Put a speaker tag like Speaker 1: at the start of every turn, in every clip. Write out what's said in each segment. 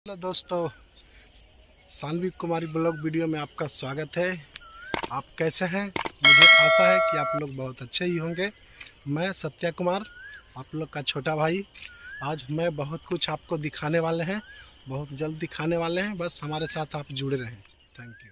Speaker 1: Hello दोस्तों, सानवी कुमारी blog video में आपका स्वागत है। आप कैसे हैं? मुझे आशा है कि आप लोग बहुत अच्छे ही होंगे। मैं सत्या कुमार, आप लोग का छोटा भाई। आज मैं बहुत कुछ आपको दिखाने वाले हैं, बहुत जल्द दिखाने वाले हैं। बस हमारे साथ आप जुड़े रहें। Thank you.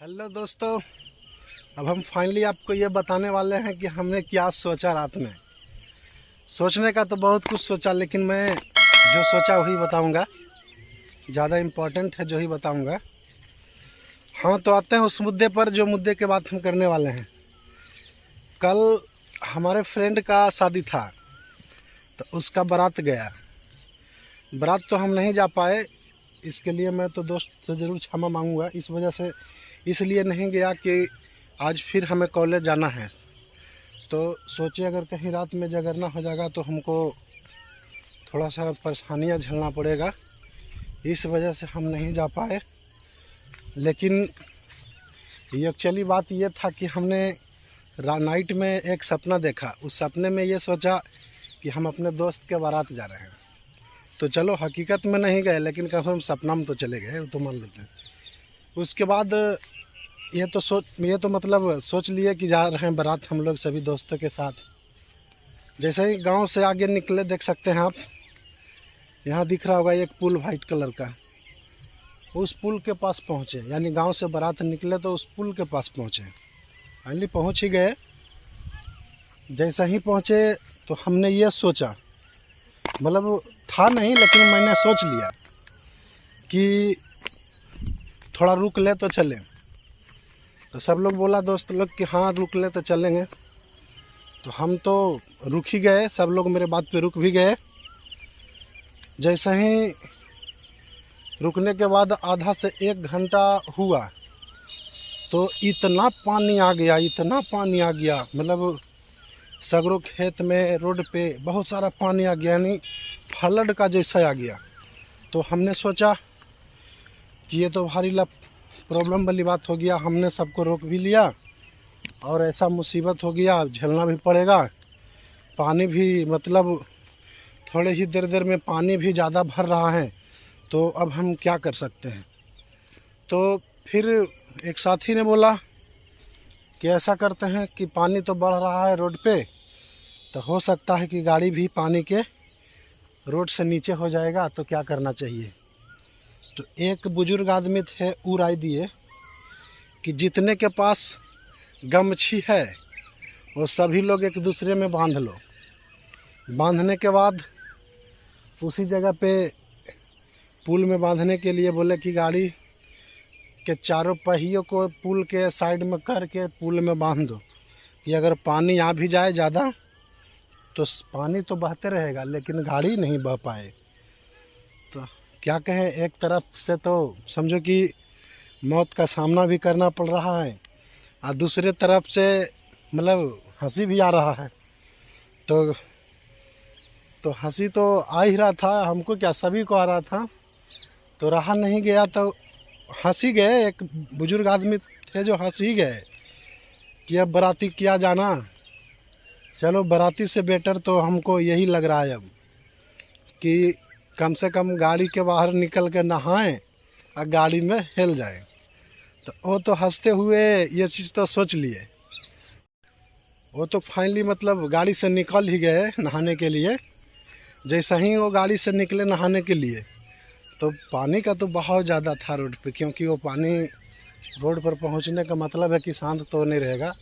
Speaker 1: हेलो दोस्तों, अब हम फाइनली आपको ये बताने वाले हैं कि हमने क्या सोचा रात में। सोचने का तो बहुत कुछ सोचा, लेकिन मैं जो सोचा वही बताऊंगा। ज़्यादा इम्पोर्टेंट है जो ही बताऊंगा। हाँ, तो आते हैं उस मुद्दे पर जो मुद्दे के बात हम करने वाले हैं। कल हमारे फ्रेंड का शादी था, तो उसका बारात गया। बारात तो हम नहीं जा पाए, इसके लिए मैं तो दोस्त से ज़रूर क्षमा मांगूंगा। इस वजह से इसलिए नहीं गया कि आज फिर हमें कॉलेज जाना है, तो सोचे अगर कहीं रात में जागरना हो जाएगा तो हमको थोड़ा सा परेशानियां झेलना पड़ेगा। इस वजह से हम नहीं जा पाए। लेकिन ये एक्चुअली बात ये था कि हमने नाइट में एक सपना देखा। उस सपने में ये सोचा कि हम अपने दोस्त के बारात जा रहे हैं। तो चलो, हकीकत में नहीं गए, लेकिन कम से कम सपना में तो चले गए, तो मान लेते हैं। उसके बाद ये तो मतलब सोच लिए कि जा रहे हैं बारात हम लोग सभी दोस्तों के साथ। जैसे ही गांव से आगे निकले, देख सकते हैं आप, यहाँ दिख रहा होगा एक पुल वाइट कलर का। उस पुल के पास पहुँचे, यानी गांव से बारात निकले तो उस पुल के पास पहुँचे। फाइनली पहुँच ही गए। जैसा ही पहुँचे तो हमने ये सोचा, मतलब था नहीं, लेकिन मैंने सोच लिया कि थोड़ा रुक ले तो चलें। तो सब लोग बोला, दोस्त लोग, कि हाँ रुक ले तो चलेंगे। तो हम तो रुक ही गए, सब लोग मेरे बात पे रुक भी गए। जैसे ही रुकने के बाद आधा से 1 घंटा हुआ तो इतना पानी आ गया, इतना पानी आ गया, मतलब सगरों खेत में, रोड पे बहुत सारा पानी आ गया, यानी फ्लड का जैसा आ गया। तो हमने सोचा कि ये तो भारी प्रॉब्लम वाली बात हो गया। हमने सबको रोक भी लिया और ऐसा मुसीबत हो गया, झेलना भी पड़ेगा। पानी भी, मतलब थोड़े ही देर में पानी भी ज़्यादा भर रहा है, तो अब हम क्या कर सकते हैं। तो फिर एक साथी ने बोला कि ऐसा करते हैं कि पानी तो बढ़ रहा है रोड पे, तो हो सकता है कि गाड़ी भी पानी के रोड से नीचे हो जाएगा, तो क्या करना चाहिए। तो एक बुजुर्ग आदमी थे, वो राय दिए कि जितने के पास गमछी है वो सभी लोग एक दूसरे में बांध लो। बांधने के बाद उसी जगह पे पुल में बांधने के लिए बोले कि गाड़ी के चारों पहियों को पुल के साइड में करके पुल में बांध दो, कि अगर पानी आ भी जाए ज़्यादा तो पानी तो बहते रहेगा, लेकिन गाड़ी नहीं बह पाए। तो क्या कहें, एक तरफ से तो समझो कि मौत का सामना भी करना पड़ रहा है, और दूसरे तरफ से मतलब हंसी भी आ रहा है। तो हंसी तो आ ही रहा था, हमको क्या, सभी को आ रहा था। तो रहा नहीं गया, तो हंस ही गए। एक बुजुर्ग आदमी थे जो हंस ही गए कि अब बाराती किया जाना। चलो, बाराती से बेटर तो हमको यही लग रहा है अब कि कम से कम गाड़ी के बाहर निकल के नहाएं और गाड़ी में हिल जाए। तो वो तो हंसते हुए ये चीज़ तो सोच लिए। वो तो फाइनली मतलब गाड़ी से निकल ही गए नहाने के लिए। जैसा ही वो गाड़ी से निकले नहाने के लिए तो पानी का तो बहाव ज़्यादा था रोड पे, क्योंकि वो पानी रोड पर पहुंचने का मतलब है कि शांत तो नहीं रहेगा,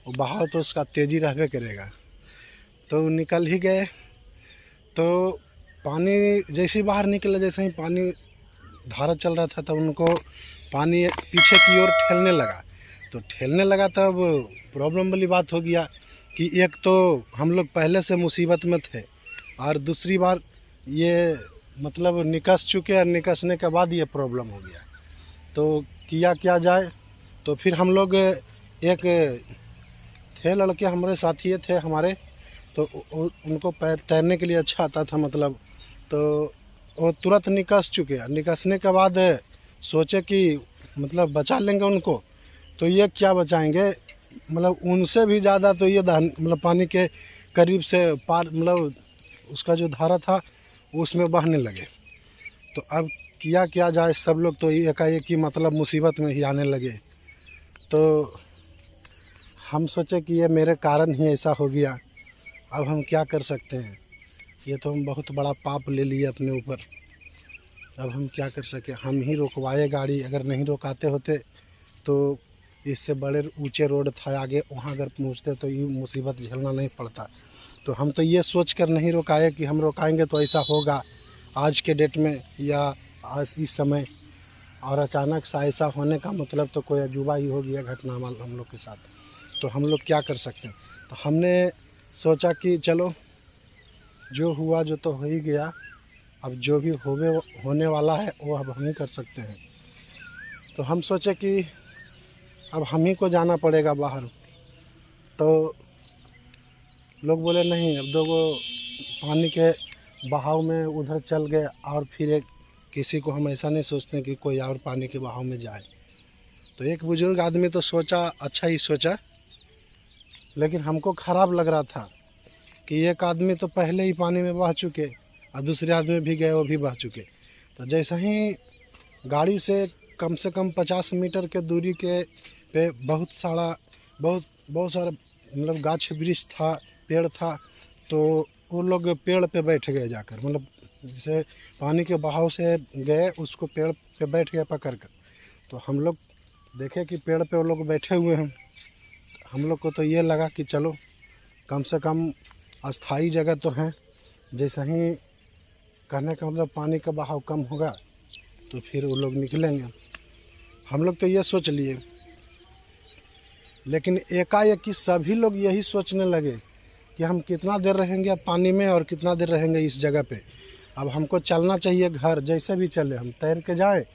Speaker 1: वो बहाव तो उसका तेज़ी रहबे करेगा। तो निकल ही गए। तो पानी जैसे ही बाहर निकले, जैसे ही पानी धारा चल रहा था, तब उनको पानी पीछे की ओर ठेलने लगा। तो ठेलने लगा तब प्रॉब्लम वाली बात हो गया कि एक तो हम लोग पहले से मुसीबत में थे, और दूसरी बार ये मतलब निकस चुके, और निकसने के बाद ये प्रॉब्लम हो गया। तो किया क्या जाए। तो फिर हम लोग एक थे लड़के हमारे साथी थे हमारे, तो उनको तैरने के लिए अच्छा आता था मतलब। तो वो तुरंत निकस चुके। निकसने के बाद सोचे कि मतलब बचा लेंगे उनको। तो ये क्या बचाएंगे, मतलब उनसे भी ज़्यादा तो ये मतलब पानी के करीब से पार, मतलब उसका जो धारा था उसमें बहने लगे। तो अब किया क्या जाए, सब लोग तो एकाएक ही मतलब मुसीबत में ही आने लगे। तो हम सोचे कि ये मेरे कारण ही ऐसा हो गया, अब हम क्या कर सकते हैं। ये तो हम बहुत बड़ा पाप ले लिए अपने ऊपर। अब हम क्या कर सके, हम ही रुकवाए गाड़ी। अगर नहीं रुकाते होते तो इससे बड़े ऊंचे रोड था आगे, वहाँ अगर पहुँचते तो ये मुसीबत झेलना नहीं पड़ता। तो हम तो ये सोच कर नहीं रुकाए कि हम रुकाएंगे तो ऐसा होगा आज के डेट में या आज इस समय, और अचानक सा ऐसा होने का मतलब तो कोई अजूबा ही हो गया घटना हम लोग के साथ। तो हम लोग क्या कर सकते हैं। तो हमने सोचा कि चलो जो हुआ जो तो हो ही गया, अब जो भी होने वाला है वो अब हम ही कर सकते हैं। तो हम सोचे कि अब हम ही को जाना पड़ेगा बाहर। तो लोग बोले नहीं, अब दो पानी के बहाव में उधर चल गए, और फिर एक किसी को हम ऐसा नहीं सोचते कि कोई और पानी के बहाव में जाए। तो एक बुजुर्ग आदमी तो सोचा, अच्छा ही सोचा, लेकिन हमको ख़राब लग रहा था कि एक आदमी तो पहले ही पानी में बह चुके और दूसरे आदमी भी गए, वो भी बह चुके। तो जैसे ही गाड़ी से कम 50 मीटर के दूरी के पे बहुत सारा मतलब गाछ वृक्ष था, पेड़ था। तो वो लोग पेड़ पे बैठ गए जाकर, मतलब जैसे पानी के बहाव से गए उसको पेड़ पे बैठ गए पकड़ कर। तो हम लोग देखे कि पेड़ पे वो लोग बैठे हुए हैं। हम लोग को तो ये लगा कि चलो कम से कम अस्थाई जगह तो है, जैसे ही कहने का मतलब पानी का बहाव कम होगा तो फिर वो लोग निकलेंगे। हम लोग तो ये सोच लिए, लेकिन एकाएक सभी लोग यही सोचने लगे कि हम कितना देर रहेंगे अब पानी में और कितना देर रहेंगे इस जगह पे। अब हमको चलना चाहिए घर, जैसे भी चले, हम तैर के जाए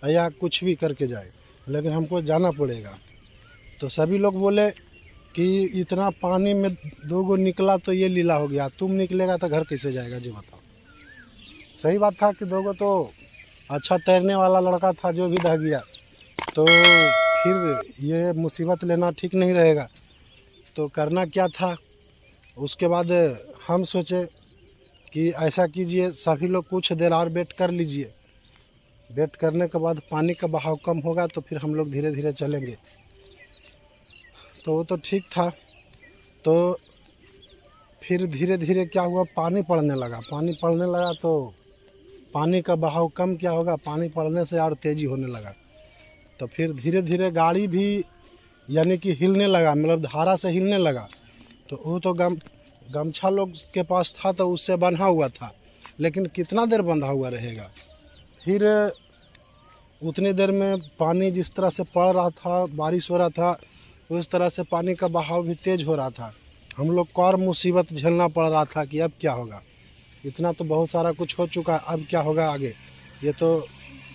Speaker 1: या कुछ भी करके जाए, लेकिन हमको जाना पड़ेगा। तो सभी लोग बोले कि इतना पानी में दो गो निकला तो ये लीला हो गया, तुम निकलेगा तो घर कैसे जाएगा जी बताओ। सही बात था कि दो गो तो अच्छा तैरने वाला लड़का था जो भी रह गया, तो फिर ये मुसीबत लेना ठीक नहीं रहेगा। तो करना क्या था, उसके बाद हम सोचे कि ऐसा कीजिए, सभी लोग कुछ देर और वेट कर लीजिए। वेट करने के बाद पानी का बहाव कम होगा तो फिर हम लोग धीरे धीरे चलेंगे। तो वो तो ठीक था। तो फिर धीरे धीरे क्या हुआ, पानी पड़ने लगा। तो पानी का बहाव कम क्या होगा, पानी पड़ने से और तेज़ी होने लगा। तो फिर धीरे धीरे गाड़ी भी यानी कि हिलने लगा, मतलब धारा से हिलने लगा। तो वो तो गमछा लोग के पास था तो उससे बंधा हुआ था, लेकिन कितना देर बंधा हुआ रहेगा। फिर उतनी देर में पानी जिस तरह से पड़ रहा था, बारिश हो रहा था, उस तरह से पानी का बहाव भी तेज़ हो रहा था। हम लोग को और मुसीबत झेलना पड़ रहा था कि अब क्या होगा, इतना तो बहुत सारा कुछ हो चुका, अब क्या होगा आगे। ये तो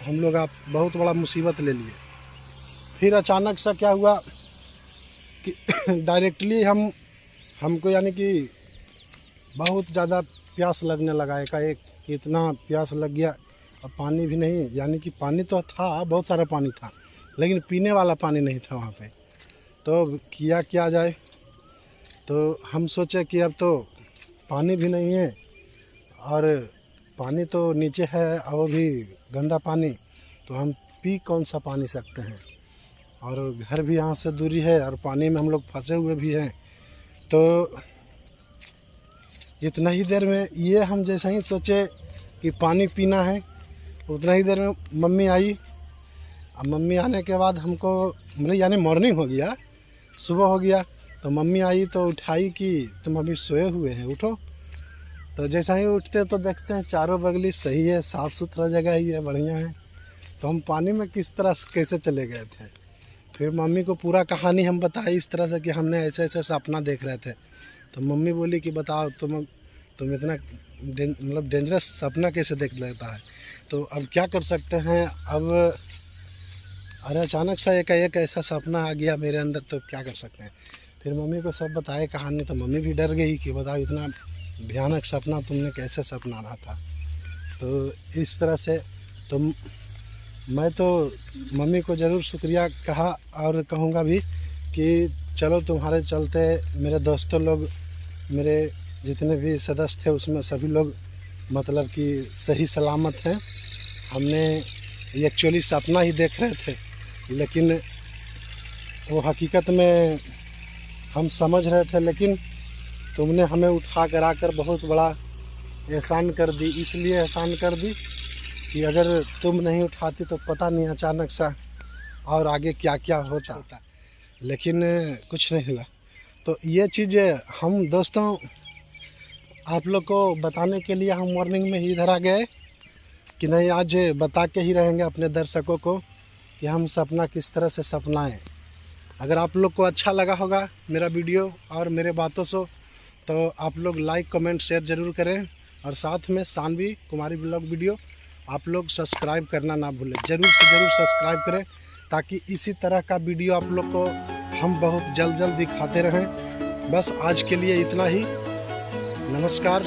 Speaker 1: हम लोग आप बहुत बड़ा मुसीबत ले लिए। फिर अचानक सा क्या हुआ कि डायरेक्टली हमको यानी कि बहुत ज़्यादा प्यास लगने लगा एकाएक, कि इतना प्यास लग गया। अब पानी भी नहीं, यानी कि पानी तो था, बहुत सारा पानी था, लेकिन पीने वाला पानी नहीं था वहाँ पे। तो किया क्या जाए। तो हम सोचे कि अब तो पानी भी नहीं है और पानी तो नीचे है और वो भी गंदा पानी, तो हम पी कौन सा पानी सकते हैं। और घर भी यहाँ से दूरी है और पानी में हम लोग फंसे हुए भी हैं। तो इतना ही देर में ये हम जैसा ही सोचे कि पानी पीना है, उतना ही देर में मम्मी आई। अब मम्मी आने के बाद हमको मतलब यानी मॉर्निंग हो गया, सुबह हो गया, तो मम्मी आई तो उठाई कि तुम अभी सोए हुए हैं, उठो। तो जैसा ही उठते तो देखते हैं चारों बगली सही है, साफ़ सुथरा जगह ही है, बढ़िया है। तो हम पानी में किस तरह कैसे चले गए थे। फिर मम्मी को पूरा कहानी हम बताई इस तरह से कि हमने ऐसे ऐसे सपना देख रहे थे। तो मम्मी बोली कि बताओ तुम इतना मतलब डेंजरस सपना कैसे देख लेता है। तो अब क्या कर सकते हैं। अब अरे अचानक सा एक ऐसा सपना आ गया मेरे अंदर, तो क्या कर सकते हैं। फिर मम्मी को सब बताए कहानी, तो मम्मी भी डर गई कि बताओ इतना भयानक सपना तुमने कैसे सपना रहा था। तो इस तरह से तो मैं तो मम्मी को ज़रूर शुक्रिया कहा और कहूँगा भी कि चलो तुम्हारे चलते मेरे दोस्तों लोग, मेरे जितने भी सदस्य थे उसमें सभी लोग मतलब कि सही सलामत हैं। हमने एक्चुअली सपना ही देख रहे थे, लेकिन वो हकीकत में हम समझ रहे थे, लेकिन तुमने हमें उठा कर आकर बहुत बड़ा एहसान कर दी। इसलिए एहसान कर दी कि अगर तुम नहीं उठाती तो पता नहीं अचानक सा और आगे क्या क्या होता। लेकिन कुछ नहीं हुआ। तो ये चीज़ें हम दोस्तों आप लोग को बताने के लिए हम मॉर्निंग में ही इधर आ गए कि नहीं, आज बता के ही रहेंगे अपने दर्शकों को कि हम सपना किस तरह से सपनाएं। अगर आप लोग को अच्छा लगा होगा मेरा वीडियो और मेरे बातों से, तो आप लोग लाइक कमेंट शेयर ज़रूर करें। और साथ में सानवी कुमारी ब्लॉग वीडियो आप लोग सब्सक्राइब करना ना भूलें, ज़रूर से ज़रूर सब्सक्राइब करें, ताकि इसी तरह का वीडियो आप लोग को हम बहुत जल्द दिखाते रहें। बस आज के लिए इतना ही। नमस्कार।